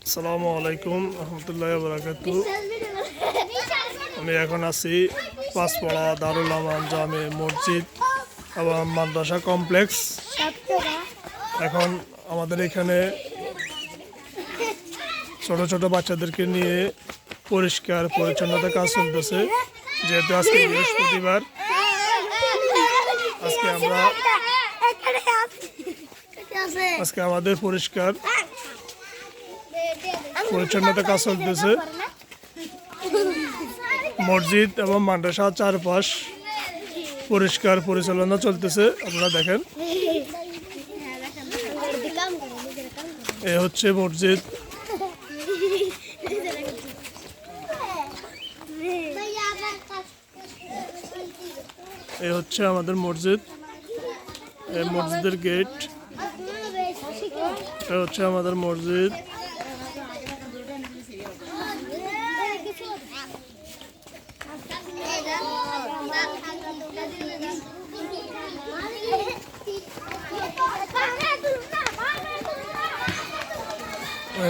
আসসালামু আলাইকুম রহমতুল্লাহ বারাকাতু। আমি এখন আছি পাঁচপাড়া দারুল আমান জামে মসজিদ এবং মাদ্রাসা কমপ্লেক্স। এখন আমাদের এখানে ছোট ছোট বাচ্চাদেরকে নিয়ে পরিষ্কার পরিচ্ছন্নতা কাজ চলতেছে। যেহেতু আজকে বৃহস্পতিবার, আজকে আমাদের পরিষ্কার পরিচ্ছন্নতা কাজ চলতেছে। মসজিদ এবং মাদ্রাসার চারপাশ পরিষ্কার পরিচালনা চলতেছে। আপনারা দেখেন, এ হচ্ছে মসজিদ। এ হচ্ছে আমাদের মসজিদ, এই মসজিদের গেট। এটা হচ্ছে আমাদের মসজিদ।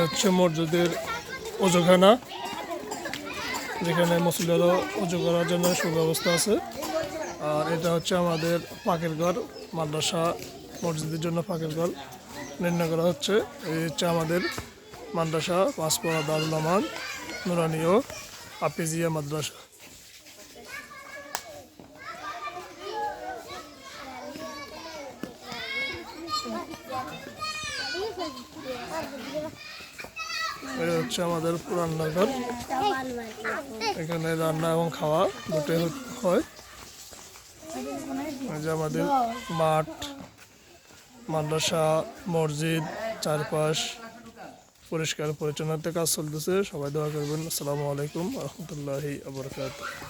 হচ্ছে মসজিদের অজুখানা, যেখানে মুসলিমরা অজু করার জন্য সুব্যবস্থা আছে। আর এটা হচ্ছে আমাদের পাকের ঘর, মাদ্রাসা মসজিদের জন্য পাকের ঘর নির্ণয় করা হচ্ছে। এই হচ্ছে আমাদের মাদ্রাসা পাঁচপাড়া দারুল আমান নুরানি ও হাফিজিয়া মাদ্রাসা। এটা হচ্ছে আমাদের রান্নাঘর, এখানে রান্না এবং খাওয়া দুটোই হয়। এই যে আমাদের মাঠ, মাদ্রাসা, মসজিদ চারপাশ পরিষ্কার পরিচ্ছন্নতা কাজ চলতেছে। সবাই দোয়া করবেন। আসসালামু আলাইকুম রহমতুল্লাহি ওয়া বারাকাতুহু।